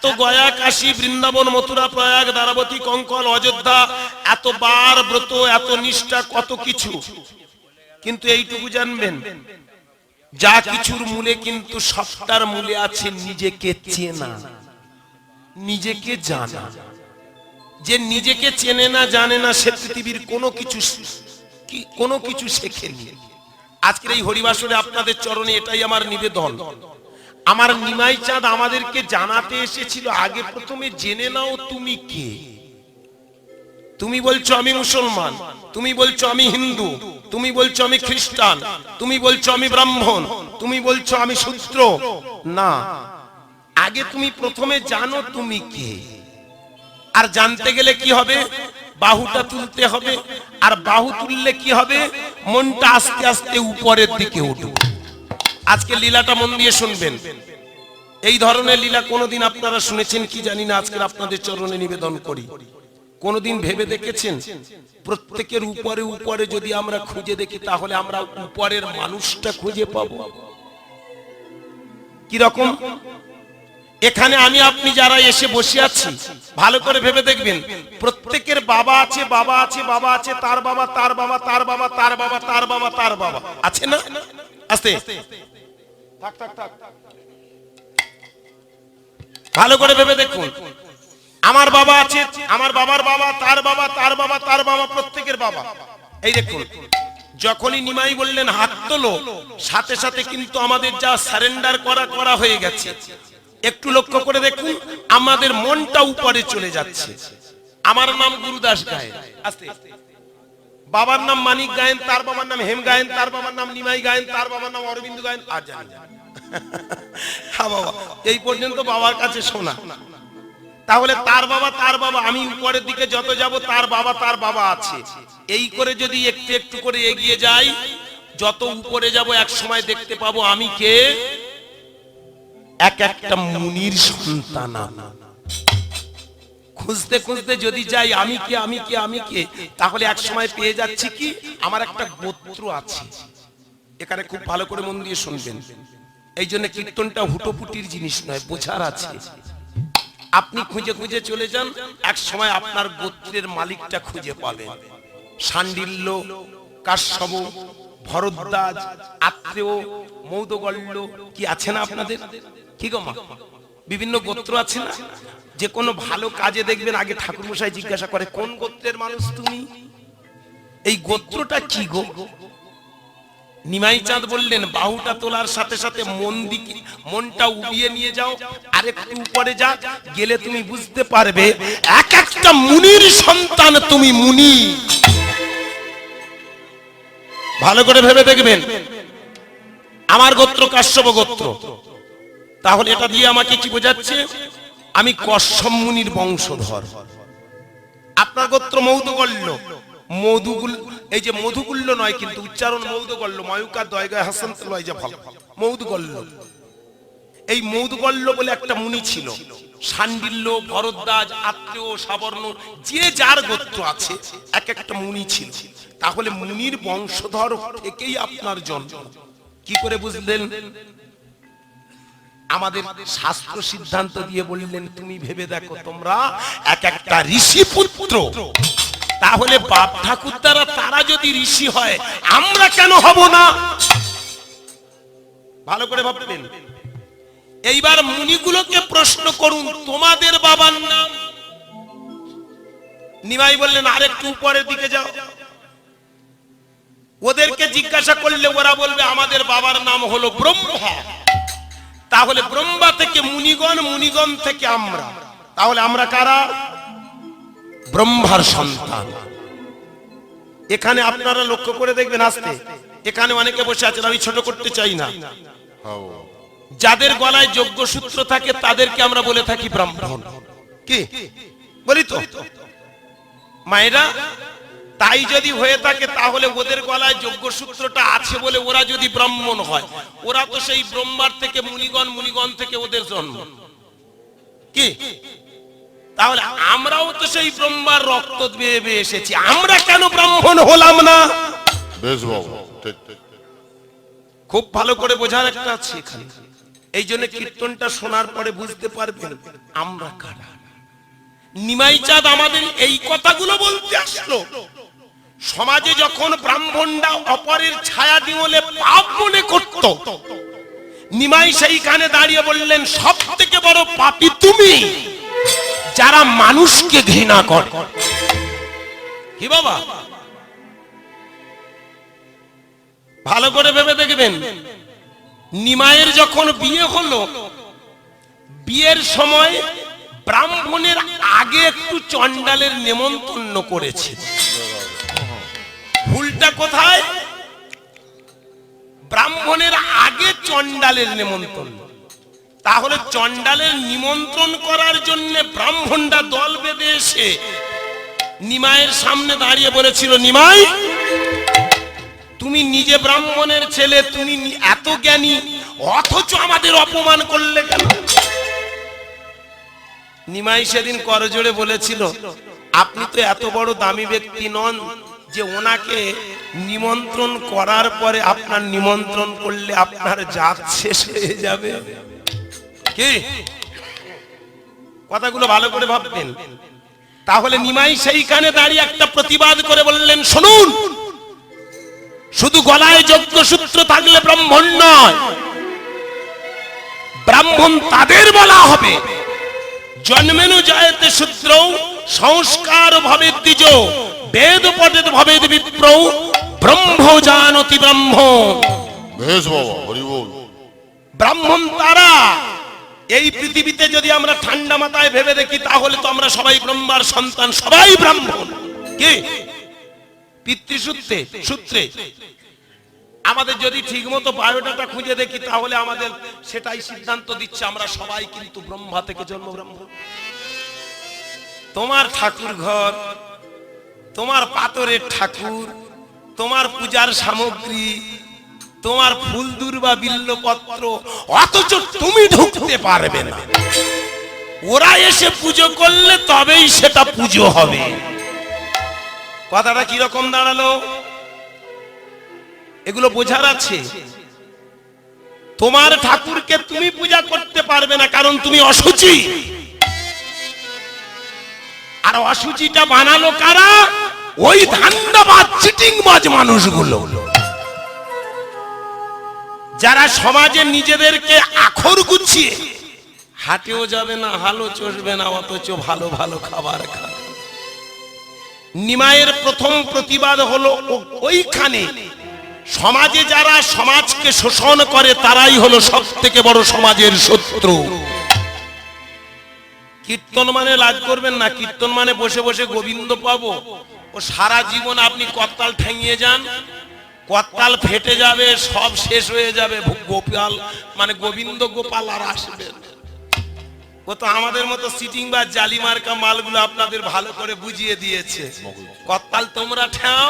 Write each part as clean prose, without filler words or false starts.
এত গয়া কাশী বৃন্দাবন মথুরা প্রয়াগ দ্বারাবতী কঙ্কল অযোধ্যা, এতবার ব্রত, এত নিষ্ঠা, কত কিছু, কিন্তু এইটুকু জানবেন যা কিছুর মূলে কিন্তু সবটার মূলে আছে নিজেকে চেনা, নিজেকে জানা। যে নিজেকে চেনে না জানে না সে পৃথিবীর কোনো কিছু শেখেনি। আজকের এই হরিবাসরে আপনাদের চরণে এটাই আমার নিবেদন। আমার নিমাই চাঁদ আমাদেরকে জানাতে এসেছিল আগে প্রথমে জেনে নাও তুমি কে। তুমি বলছো আমি মুসলমান, তুমি বলছো আমি হিন্দু, তুমি বলছো আমি খ্রিস্টান, তুমি বলছো আমি ব্রাহ্মণ, তুমি বলছো আমি শূদ্র। না, আগে তুমি প্রথমে জানো তুমি কে। আর জানতে গেলে কি হবে? বাহুটা তুলতে হবে, আর বাহু তুললে কি হবে? মনটা আস্তে আস্তে উপরের দিকে উঠবে। আজকে লীলাটা মন দিয়ে শুনবেন। এই ধরনের লীলা কোনোদিন আপনারা শুনেছেন কি জানি না, আজকে আপনাদের চরণে নিবেদন করি। কোনোদিন ভেবে দেখেছেন প্রত্যেকের উপরে উপরে যদি আমরা খুঁজে দেখি তাহলে আমরা উপরের মানুষটা খুঁজে পাবো? কি রকম? এখানে আমি আপনি যারা এসে বসে আছি ভালো করে ভেবে দেখবেন, প্রত্যেকের বাবা আছে, বাবা আছে, বাবা আছে, তার বাবা, তার বাবা, তার বাবা, তার বাবা, তার বাবা, তার বাবা আছে না? আস্তে থাক থাক থাক, ভালো করে ভেবে দেখুন। আমার বাবা আছে, আমার বাবার বাবা, তার বাবা, তার বাবা, তার বাবা, প্রত্যেকের বাবা। এই দেখুন, যখনই নিমাই বললেন হাত তোলো, সাথে সাথে কিন্তু আমাদের যা সারেন্ডার করা হয়ে গেছে। একটু লক্ষ্য করে দেখুন, আমাদের মনটা উপরে চলে যাচ্ছে। আমার নাম গুরুদাস গায়েন, আস্তে, বাবার নাম মানিক গায়েন, তার বাবার নাম হেম গায়েন, তার বাবার নাম নিমাই গায়েন, তার বাবার নাম অরবিন্দ গায়েন। আর জানি না, হ্যাঁ বাবা, এই পর্যন্ত বাবার কাছে শোনা। তাহলে তার বাবা, তার বাবা, আমি উপরের দিকে যত যাব তার বাবা, তার বাবা আছে। এই করে যদি একটু একটু করে এগিয়ে যাই, যত উপরে যাব এক সময় দেখতে পাবো আমি কে? এক একটা মুনির সন্তান। খুঁজতে খুঁজতে যদি যাই আমি কে, আমি কে, আমি কে, তাহলে এক সময় পেয়ে যাচ্ছি কি আমার একটা গোত্র আছে। এখানে খুব ভালো করে মন দিয়ে শুনবেন। এই জন্য কীর্তনটা হুটোপুটির জিনিস নয়, বোঝার আছে। আপনি খুঁজে খুঁজে চলে যান, এক সময় আপনার গোত্রের মালিকটা খুঁজে পাবেন। শাণ্ডিল্য, কাশ্যপ, ভরদ্বাজ, আত্রেয়, মৌদগল্য, কি আছে না আপনাদের? কি গো মা, বিভিন্ন গোত্র আছে না? যে কোনো ভালো কাজে দেখবেন আগে ঠাকুরমশাই জিজ্ঞাসা করে কোন গোত্রের মানুষ তুমি, এই গোত্রটা কি গো? নিমাই চাঁদ বললেন বাহুটা তোলার সাথে সাথে মনটা উবিয়ে নিয়ে যাও, আরেকটু উপরে যা গেলে তুমি বুঝতে পারবে এক একটা মুনির সন্তান তুমি, মুনি। ভালো করে ভেবে দেখবেন। আমার গোত্র কাশ্যপ গোত্র, তাহলে এটা দিয়ে আমাকে কি বোঝাচ্ছে? আমি কশ্যপ মুনির বংশধর। আপনার গোত্র মৌদগল্য, এই যে মধুগুল্য নয় কিন্তু উচ্চারণ মৌদগল্য, ময়ুকা দয়গা হাসান লয় যে ভালো, মৌদগল্য। এই মৌদগল্য বলে একটা মুনি ছিল। শাণ্ডিল্য, ভরদ্বাজ, আত্রেয়, সাবর্ণ, যে যার গোত্র আছে এক একটা মুনি ছিল। তাহলে মুনির বংশধর থেকেই আপনার জন্ম। কি করে বুঝলেন? আমাদের শাস্ত্র সিদ্ধান্ত দিয়ে বললেন তুমি ভেবে দেখো তোমরা এক একটা ঋষি পুত্র। তাহলে বাপ ঠাকুর দ্বারা তারা যদি ঋষি হয় আমরা কেন হব না? ভালো করে ভাববেন। এইবার মুনিগুলোকে প্রশ্ন করুন তোমাদের বাবার নাম। নিমাই বললেন আরেকটু উপরের দিকে যাও। ওদেরকে জিজ্ঞাসা করলে ওরা বলবে আমাদের বাবার নাম হলো ব্রহ্মা। তাহলে ব্রহ্মা থেকে মুনিগণ, মুনিগণ থেকে আমরা। তাহলে আমরা কারা? ব্রহ্মার সন্তান। এখানে আপনারা লক্ষ্য করে দেখবেন, আসতে এখানে অনেকে বসে আছেন, আমি ছোট করতে চাই না। যাদের গলায় যজ্ঞসূত্র থাকে তাদেরকে আমরা বলে থাকি ব্রাহ্মণ। কি বলি তো মায়েরা? তাই যদি হয়ে থাকে তাহলে ওদের গলায় যজ্ঞসূত্রটা আছে বলে ওরা যদি ব্রাহ্মণ হয়, ওরা তো সেই ব্রহ্মার থেকে মুনিগণ, মুনিগণ থেকে ওদের জন্ম। কি তাহলে আমরাও তো সেই ব্রহ্মার রক্ত বেয়ে এসেছি, আমরা কেন ব্রাহ্মণ হলাম না? বেশ বাবা, খুব ভালো করে বোঝার একটা আছে এখানে। এই জন্য কীর্তনটা শোনার পরে বুঝতে পারবেন আমরা কারা। নিমাই চাঁদ আমাদের এই কথাগুলো বলতে আসলো। সমাজে যখন ব্রাহ্মণরা অপরের ছায়া দিওলে পাপ মনে করত, নিমাই সেইখানে দাঁড়িয়ে বললেন সব থেকে বড় পাপী তুমি যারা মানুষকে ঘৃণা করে। কি বাবা, ভালো করে ভেবে দেখবেন, নিমাইয়ের যখন বিয়ে হলো, বিয়ের সময় ব্রাহ্মণের আগে একটু চণ্ডালের নেমন্তন্ন করেছে। ভুলটা কোথায়? ব্রাহ্মণের আগে চণ্ডালের নেমন্তন্ন। তাহলে চণ্ডালের নিমন্ত্রণ করার জন্য ব্রাহ্মণরা দল বেঁধে এসে নিমাইয়ের সামনে দাঁড়িয়ে বলেছিল, নিমাই তুমি নিজে ব্রাহ্মণের ছেলে, তুমি এত জ্ঞানী, অথচ আমাদের অপমান করলে কেন? নিমাই সেদিন করজোড়ে বলেছিল, আপনি তো এত বড় দামি ব্যক্তি নন যে ওনাকে নিমন্ত্রণ করার পরে আপনার নিমন্ত্রণ করলে আপনার জাত শেষ হয়ে যাবে। কি কথাগুলো ভালো করে ভাববেন। তাহলে নিমাই সেইখানে দাঁড়িয়ে একটা প্রতিবাদ করে বললেন, শুনুন, শুধু গলায় যজ্ঞসূত্র থাকলে ব্রাহ্মণ নয়, ব্রাহ্মণ তাদের বলা হবে জন্মেন জায়তে শূদ্র সংস্কার ভবেদ দ্বিজ বেদ পঠেত ভবেদ বিপ্র ব্রহ্ম জানতি ব্রহ্ম। বেশ বাবা, হরি বল। ব্রাহ্মণ তারা। এই পৃথিবীতে যদি আমরা ঠান্ডা মাথায় ভেবে দেখি তাহলে তো আমরা সবাই ব্রহ্মার সন্তান, সবাই ব্রাহ্মণ। কি পিতৃসূত্রে সূত্রে আমাদের যদি ঠিকমতো বায়োডাটা খুঁজে দেখি তাহলে আমাদের সেটাই সিদ্ধান্ত দিচ্ছে আমরা সবাই কিন্তু ব্রহ্মা থেকে জন্ম ব্রাহ্মণ। তোমার ঠাকুর ঘর, তোমার পাথরের ঠাকুর, তোমার পূজার সামগ্রী, তোমার ফুল দুর্বা বিল্লপত্র, অথচ তুমি ঢুকতে পারবে না। ওরা এসে পুজো করলে তবেই সেটা পুজো হবে। কথাটা কিরকম দাঁড়ালো? এগুলো বোঝার আছে। তোমার ঠাকুরকে তুমি পূজা করতে পারবে না কারণ তুমি অশুচি। আর অশুচিটা বানালো কারা? ওই ধান্দাবাজ চিটিংবাজ মানুষগুলো, যারা সমাজে নিজেদেরকে আখর গুছিয়ে হাটেও যাবে না, হালও চষবে না, অথচ ভালো ভালো খাবার খায়। নিমাইয়ের প্রথম প্রতিবাদ হলো ওইখানে। সমাজে যারা সমাজকে শোষণ করে তারাই হলো সব থেকে বড় সমাজের শত্রু। কীর্তন মানে লাজ করবেন না, কীর্তন মানে বসে বসে গোবিন্দ পাবো। ও সারা জীবন আপনি করতাল ঠেঙিয়ে যান, করতাল ফেটে যাবে, সব শেষ হয়ে যাবে, গোপাল মানে গোবিন্দ গোপাল আর আসবে। ও তো আমাদের মতো সিটিং বা জালি মার্কা মালগুলো আপনাদের ভালো করে বুঝিয়ে দিয়েছে। করতাল তোমরা ঠেও,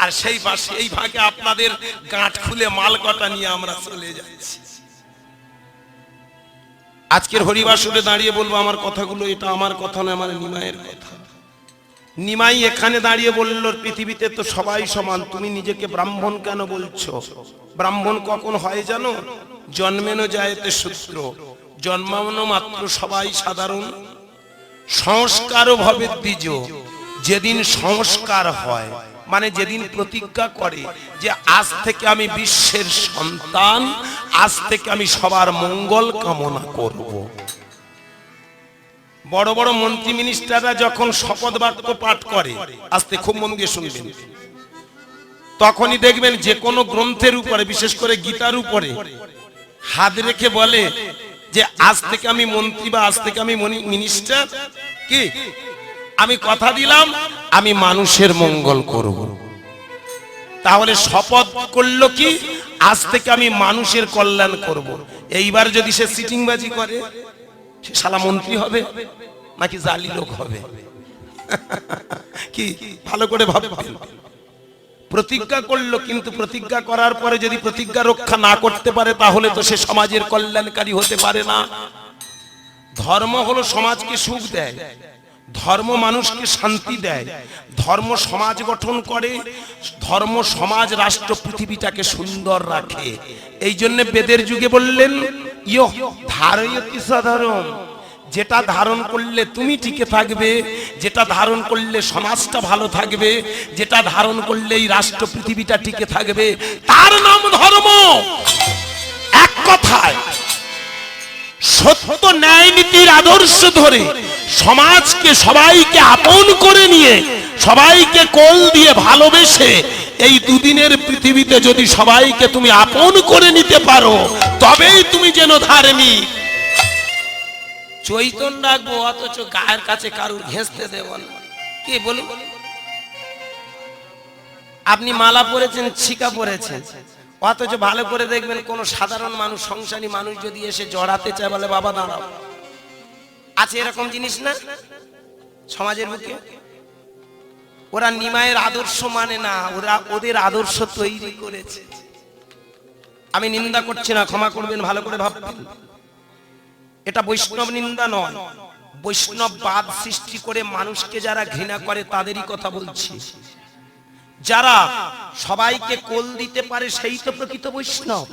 আর সেই পাশে এই ভাগে আপনাদের গাঁট খুলে মাল কটা নিয়ে আমরা চলে যাচ্ছি। আজকের হরিবাসরে দাঁড়িয়ে বলবো আমার কথাগুলো, এটা আমার কথা নয়, আমার নিমাইয়ের কথা। নিমাই এখানে দাঁড়িয়ে বলল, পৃথিবীতে তো সবাই সমান, তুমি নিজেকে ব্রাহ্মণ কেন বলছো? ব্রাহ্মণ কখন হয় জানো? জন্মেন জায়তে শূদ্র, জন্মানো মাত্র সবাই সাধারণ। সংস্কারও ভবে দ্বিজ, যেদিন সংস্কার হয় মানে যেদিন প্রতিজ্ঞা করে যে আজ থেকে আমি বিশ্বের সন্তান, আজ থেকে আমি সবার মঙ্গল কামনা করব। বড় বড় মন্ত্রী মিনিস্টাররা যখন শপথ বাক্য পাঠ করে, আস্তে খুব মন দিয়ে শুনবেন, তখনই দেখবেন যে কোনো গ্রন্থের উপরে, বিশেষ করে গীতার উপরে হাত রেখে বলে যে আজ থেকে আমি মন্ত্রী বা আজ থেকে আমি মিনিস্টার, কি আমি কথা দিলাম আমি মানুষের মঙ্গল করব। তাহলে শপথ করলো কি আজ থেকে আমি মানুষের কল্যাণ করব। এইবার যদি সে সিটিংবাজি করে, সে শালা মন্ত্রী হবে নাকি জালি লোক হবে? কি ভালো করে ভাববেন। প্রতিজ্ঞা করলো, কিন্তু প্রতিজ্ঞা করার পরে যদি প্রতিজ্ঞা রক্ষা না করতে পারে তাহলে তো সে সমাজের কল্যাণকারী হতে পারে না। ধর্ম হলো সমাজকে সুখ দেয়, ধর্ম মানুষকে শান্তি দেয়, ধর্ম সমাজ গঠন করে, ধর্ম সমাজ রাষ্ট্র পৃথিবীটাকে সুন্দর রাখে। এই জন্য বেদের যুগে বললেন ইয়ো ধারয় কি সাধারণ, যেটা ধারণ করলে তুমি টিকে থাকবে, যেটা ধারণ করলে সমাজটা ভালো থাকবে, যেটা ধারণ করলে এই রাষ্ট্র পৃথিবীটা টিকে থাকবে, তার নাম ধর্ম। এক কথায় সত্য ন্যায় নীতির আদর্শ ধরে সমাজকে সবাইকে আপন করে নিয়ে সবাইকে কোল দিয়ে ভালোবেসে এই দুদিনের পৃথিবীতে যদি সবাইকে তুমি আপন করে নিতে পারো তবেই তুমি যেন ধার্মিক। চৈতন্য রাখবো অথচ গায়ের কাছে কারুর ঘেঁষতে দেব না। কি বলুন, আপনি মালা পরেছেন, ছিকা পরেছেন, অথচ ভালো করে দেখবেন কোন সাধারণ মানুষ, সংসারী মানুষ যদি এসে জড়াতে চায় বলে বাবা দাঁড়াও। আছে এরকম জিনিস না সমাজের বুকে? ওরা নিমায়ের আদর্শ মানে না, ওরা ওদের আদর্শ তৈরি করেছে। আমি নিন্দা করছি না, ক্ষমা করবেন, ভালো করে ভাববেন। এটা বৈষ্ণব নিন্দা নয়, বৈষ্ণববাদ সৃষ্টি করে মানুষকে যারা ঘৃণা করে তাদেরই কথা বলছি। যারা সবাইকে কোল দিতে পারে সেই তো প্রকৃত বৈষ্ণব।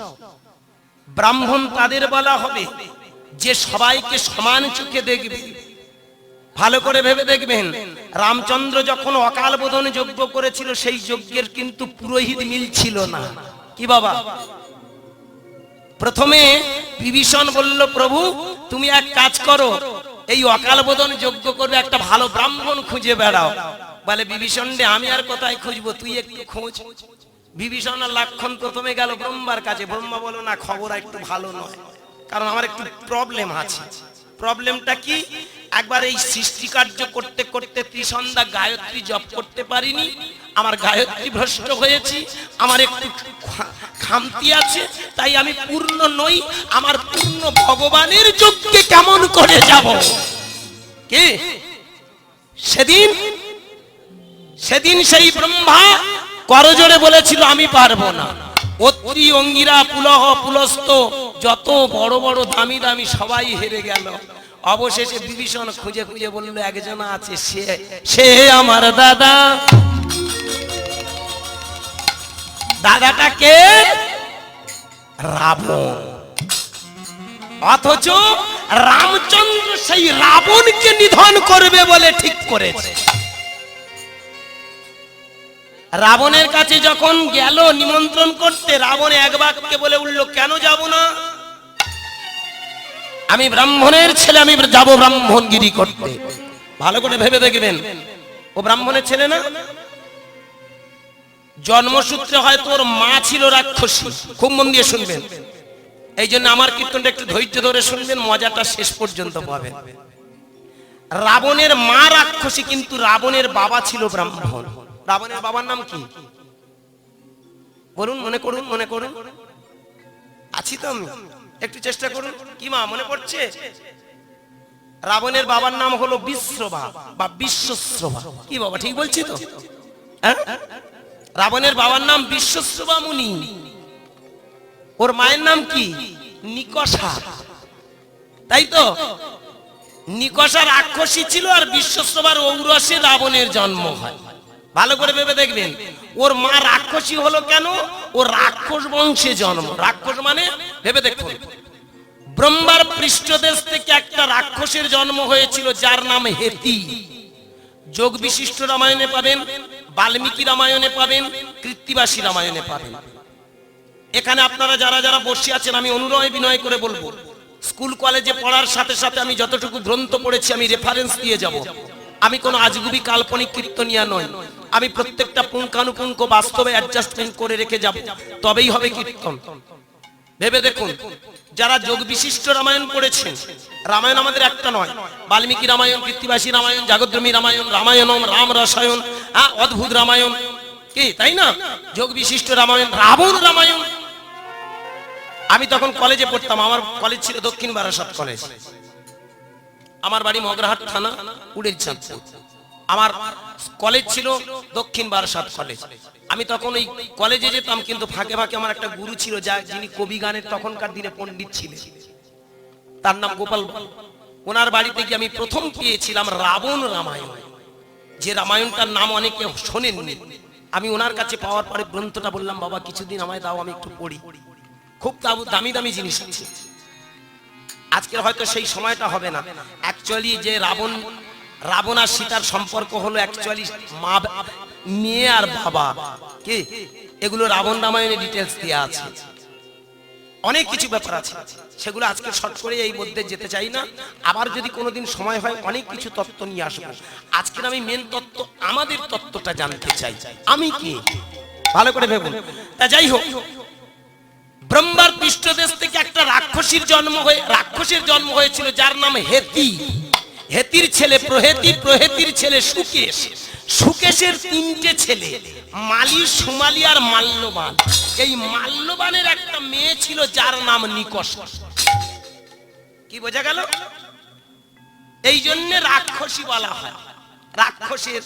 ব্রাহ্মণ তাদের বলা হবে যে সবাইকে সমান চোখে দেখবে। ভালো করে ভেবে দেখবেন, রামচন্দ্র যখন অকাল বোধন যজ্ঞ করেছিল সেই যজ্ঞের কিন্তু পুরোহিত মিলছিল না। কি বাবা? প্রথমে বিভীষণ বলল প্রভু তুমি এক কাজ করো, এই অকাল বোধন যজ্ঞ করবে একটা ভালো ব্রাহ্মণ খুঁজে বেড়াও। বলে বিভীষণ রে আমি আর কোথায় খুঁজবো, তুই একটু খোঁজ। বিভীষণ আর লক্ষণ প্রথমে গেল ব্রহ্মার কাছে। ব্রহ্মা বলো না খবর একটু ভালো নয়, কারণ আমার একটু প্রবলেম আছে। প্রবলেমটা কি? একবার এই সৃষ্টি কার্য করতে করতে ত্রিসন্ধ্যা গায়ত্রী জপ করতে পারিনি, আমার গায়ত্রী ভ্রষ্ট হয়েছি, আমার একটু খামতি আছে, তাই আমি পূর্ণ নই। আমার পূর্ণ ভগবানের যজ্ঞে কেমন করে যাব? কি সেদিন সেই ব্রহ্মা করজোড়ে বলেছিল আমি পারবো না। অত্রি অঙ্গিরা পুলহ পুলস্ত যত বড় বড় দামি দামি সবাই হেরে গেল। অবশেষে বিভীষণ খুঁজে খুঁজে বলল একজন আছে, সে আমার দাদা। দাদাটা কে? রাবণ। অথচ রামচন্দ্র সেই রাবণকে নিধন করবে বলে ঠিক করেছে। রাবণের কাছে যখন গেল নিমন্ত্রণ করতে, রাবণ এক বাক্যে বলে উঠল কেন যাব না? আমি ব্রাহ্মণের ছেলে, আমি যাব ব্রাহ্মণগিরি করতে। ভালো করে ভেবে দেখবেন, ও ব্রাহ্মণের ছেলে না? জন্মসূত্রে হয়তো ওর মা ছিল রাক্ষসী। খুব মন দিয়ে শুনবেন, এই জন্য আমার কীর্তনটা একটু ধৈর্য ধরে শুনবেন, মজাটা শেষ পর্যন্ত পাবেন। রাবণের মা রাক্ষসী, কিন্তু রাবণের বাবা ছিল ব্রাহ্মণ। রাবণের বাবার নাম কি বলুন? মনে করুন, মনে করুন। আছি তো আমি, একটু চেষ্টা করুন। কি মা মনে পড়ছে? রাবণের বাবার নাম হলো বিশ্ববা বা বিশ্বশ্রবা। কি বাবা ঠিক বলছি তো? রাবণের বাবার নাম বিশ্বশ্রবা মুনি। ওর মায়ের নাম কি? নিকষা। তাই তো? নিকষা রাক্ষসী ছিল আর বিশ্বশ্রবার ঔরসে রাবণের জন্ম হয়। ভালো করে ভেবে দেখবেন, ওর মা রাক্ষসী হলো কেন? ও রাক্ষস বংশে জন্ম। রাক্ষস মানে ভেবে দেখুন, ব্রহ্মার পৃষ্ঠদেশ থেকে একটা রাক্ষসের জন্ম হয়েছিল যার নাম হেতি। যোগ বিশিষ্ট রামায়ণে পাবেন, বাল্মীকি রামায়ণে পাবেন, কৃত্তিবাসী রামায়ণে পাবেন। এখানে আপনারা যারা যারা বসে আছেন, আমি অনুনয় বিনয় করে বলবো, স্কুল কলেজে পড়ার সাথে সাথে আমি যতটুকু গ্রন্থ পড়েছি আমি রেফারেন্স দিয়ে যাব। আমি কোনো আজগুবি কাল্পনিক কীর্তনিয়া নই, আমি প্রত্যেকটা পুঙ্খানুপুঙ্খ বাস্তবে অ্যাডজাস্টমেন্ট করে রেখে যাব, তবেই হবে কীর্তন। ভেবে দেখুন, যারা যোগ বিশিষ্ট রামায়ণ পড়েছেন, রামায়ণ আমাদের একটা নয়, বাল্মীকি রামায়ণ, কৃত্তিবাসী রামায়ণ, জাগদ্রমী রামায়ণ, রামায়ণম, রাম রসায়ন, অদ্ভুত রামায়ণ, কি তাই না? যোগ বিশিষ্ট রামায়ণ, রাবণ রামায়ণ। আমি তখন কলেজে পড়তাম, আমার কলেজ ছিল দক্ষিণ বারাসাত কলেজ। আমার বাড়ি মগরাহাট থানা, উড়ের চাঁদপুর। আমার কলেজ ছিল দক্ষিণ বারাসাত কলেজ। আমি তখন ওই কলেজে যেতাম, কিন্তু ফাঁকে ফাঁকে আমার একটা গুরু ছিল, যিনি কবি গানের তখনকার দিনে পণ্ডিত ছিলেন, তার নাম গোপাল। ওনার বাড়িতে গিয়ে আমি প্রথম পেয়েছিলাম রাবণ রামায়ণ, যে রামায়ণটার নাম অনেকে শোনেননি। আমি ওনার কাছে পাওয়ার পরে গ্রন্থটা বললাম, বাবা কিছুদিন আমায় দাও, আমি একটু পড়ি। খুব দামি দামি জিনিস আছে। আজকের হয়তো সেই সময়টা হবে না। অ্যাকচুয়ালি যে রাবণ আর সীতার সম্পর্ক হলো অ্যাকচুয়ালি মা মেয়ে আর বাবা, কি এগুলো রাবণ রামায়ণে ডিটেলস দেওয়া আছে, অনেক কিছু ব্যাপার আছে, সেগুলো আজকে শর্ট করে এই মধ্যে যেতে চাই না। আবার যদি কোনোদিন সময় হয় অনেক কিছু তত্ত্ব নিয়ে আসবো। আজকের আমি মেন তত্ত্ব, আমাদের তত্ত্বটা জানতে চাই, আমি কি, ভালো করে ভেবুন। তা যাই হোক, ব্রহ্মার পৃষ্ঠদেশ থেকে একটা রাক্ষসের জন্ম হয়েছিল যার নাম হেতি। হেতির ছেলে প্রহেতি, প্রহেতির ছেলে সুকেশ, সুকেশের 3টে ছেলে, মালি, সুমালি আর মাল্যবান। এই মাল্যবানের একটা মেয়ে ছিল যার নাম নিকষ। কি বোঝা গেল? এই জন্য রাক্ষসী বলা হয়, রাক্ষসের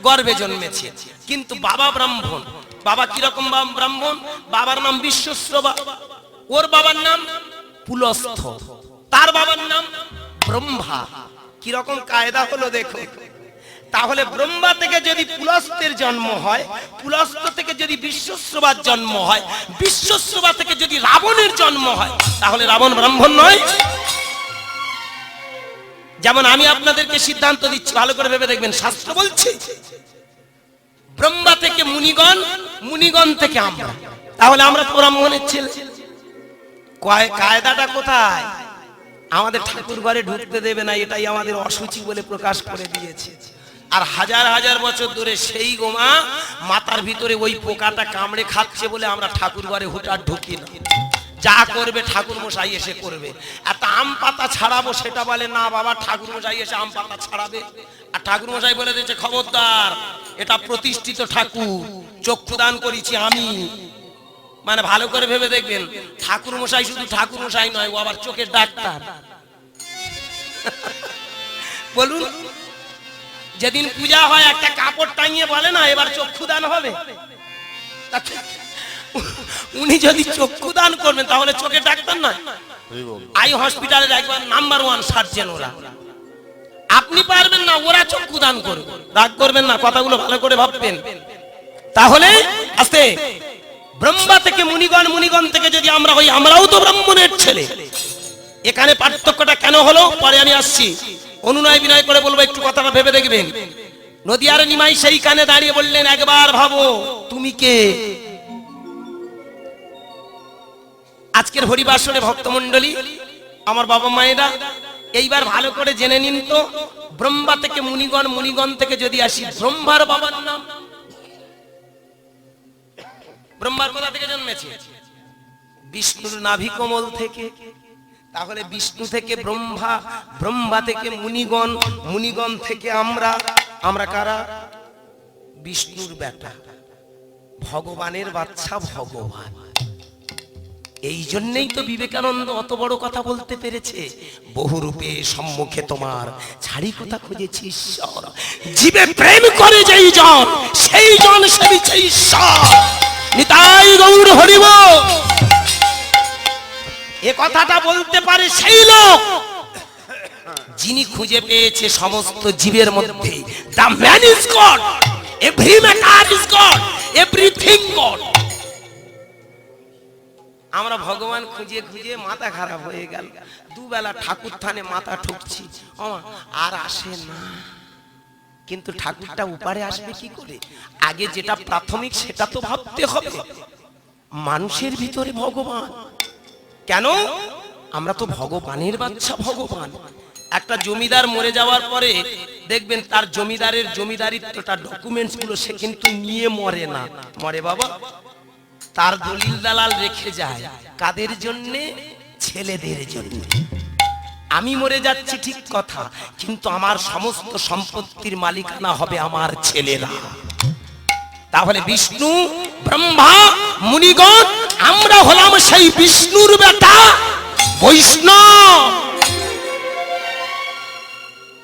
গর্ভে জন্মেছে। কিন্তু বাবা ব্রাহ্মণ। বাবা কিরকম ব্রাহ্মণ? বাবার নাম বিশ্বশ্রবা, ওর বাবার নাম পুলস্থ, তার বাবার নাম ব্রহ্মা। কিরকম কায়দা হলো দেখো। তাহলে ব্রহ্মা থেকে যদি পুলস্তের জন্ম হয়, পুলস্ত থেকে যদি বিশ্বশ্রবার জন্ম হয়, বিশ্বশ্রবা থেকে যদি রাবণের জন্ম হয়, তাহলে রাবণ ব্রাহ্মণ নয়? যেমন আমি আপনাদেরকে সিদ্ধান্ত দিচ্ছি, ভালো করে ভেবে দেখবেন, শাস্ত্র বলছে ব্রহ্মা থেকে মুনিগণ, মুনিগণ থেকে আমরা, তাহলে আমরা তো ব্রাহ্মণের ছেলে। কায়দাটা কোথায়? আমাদের ঠাকুর ঘরে ঢুকতে দেবে না, এটাই আমাদের অসুচি বলে প্রকাশ করে দিয়েছে। আর হাজার হাজার বছর ধরে সেই গোমা মাথার ভিতরে ওই পোকাটা কামড়ে খাচ্ছে বলে আমরা ঠাকুর ঘরে হুটার ঢুকি না। যা করবে ঠাকুর মশাই এসে করবে। একটা আম পাতা ছাড়াবো, সেটা বলে না বাবা, ঠাকুর মশাই এসে আম পাতা ছাড়াবে। আর ঠাকুর মশাই বলে দিয়েছে, খবরদার, এটা প্রতিষ্ঠিত ঠাকুর, চক্ষুদান করেছি আমি। মানে ভালো করে ভেবে দেখবেন, ঠাকুর মশাই শুধু ঠাকুর মশাই নয়, ও আবার চোখের ডাক্তার। বলুন, যেদিন পূজা হয় একটা কাপড় টাঙিয়ে বলে না এবার চক্ষুদান হবে, উনি যদি চক্ষুদান করবেন তাহলে চোখের ডাক্তার নয়? আই হসপিটালের একবার নাম্বার 1 সার্জন ওরা। আপনি পারবেন না, ওরা চক্ষুদান করবে। রাগ করবেন না, কথাগুলো ভালো করে ভাববেন। তাহলে আস্তে, ব্রহ্মা থেকে মুনিগণ, মুনিগণ থেকে যদি আমরা হই, আমরাও তো ব্রাহ্মণের ছেলে। এখানে পার্থক্যটা কেন হলো পরে আমি আসছি, অনুনয় বিনয় করে বলবো, একটু কথাটা ভেবে দেখবেন। নদিয়ার নিমাই সেইখানে দাঁড়িয়ে বললেন, একবার ভাবো তুমি কে? আজকের হরিবাসরে ভক্তমণ্ডলী, আমার বাবা মায়েরা, এইবার ভালো করে জেনে নিন তো, ব্রহ্মা থেকে মুনিগণ, মুনিগণ থেকে যদি আসি, ব্রহ্মার বাবার নাম, ব্রহ্মার কোথা থেকে জন্মেছে? বিষ্ণুর নাভি কোমল থেকে। তাহলে বিষ্ণু থেকে ব্রহ্মা, ব্রহ্মা থেকে মুনিগণ, মুনিগণ থেকে আমরা। আমরা কারা? বিষ্ণুর বেটা, ভগবানের বাচ্চা ভগবান। এই জন্যই তো বিবেকানন্দ অত বড় কথা বলতে পেরেছে, বহুরূপে সম্মুখে তোমার ছাড়ি কথা খুঁজেছি ঈশ্বর, জীবে প্রেম করে যেই জন, সেই জন সেবিছে ঈশ্বর। নিতাই গৌর হরি বল। এ কথাটা বলতে পারে সেই লোক যিনি খুঁজে পেয়েছে সমস্ত জীবের মধ্যে the man is god, every matter is god, everything god. আমরা ভগবান খুঁজে খুঁজে মাথা খারাপ হয়ে গেল, দুবেলা ঠাকুর থানে মাথা ঠুকছি, আর আসে না। কিন্তু ঠাকুরটা উপারে আসবে কি করে? আগে যেটা প্রাথমিক সেটা তো ভাবতে হবে, মানুষের ভিতরে ভগবান। কেন? আমরা তো ভগবানের বাচ্চা, ভগবান। একটা জমিদার মরে যাওয়ার পরে দেখবেন তার জমিদারের জমিদারিত্বটা, ডকুমেন্টস গুলো সে কিন্তু নিয়ে মরে না। মরে বাবা, তার দলিল দালাল রেখে যায়। কাদের জন্য? ছেলেদের জন্য। আমি মরে যাচ্ছি ঠিক কথা, কিন্তু আমার সমস্ত সম্পত্তির মালিকানা হবে আমার ছেলেরা। তাহলে বিষ্ণু, ব্রহ্মা, মুনিগণ, আমরা হলাম সেই বিষ্ণুর বেটা বৈষ্ণব।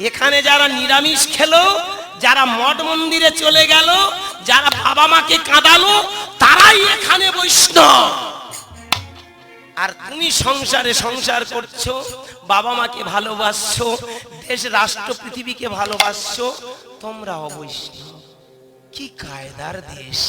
এখানে যারা নিরামিষ খেলো, যারা মঠ মন্দিরে চলে গেল, যারা বাবা মাকে কাঁদালো, তারাই এখানে বৈষ্ণব। আর তুমি সংসারে সংসার করছো, বাবা মাকে ভালোবাসছো, দেশ রাষ্ট্র পৃথিবীকে ভালোবাসছো, তোমরা অবৈষ্ণব। কি কায়দার দেশ!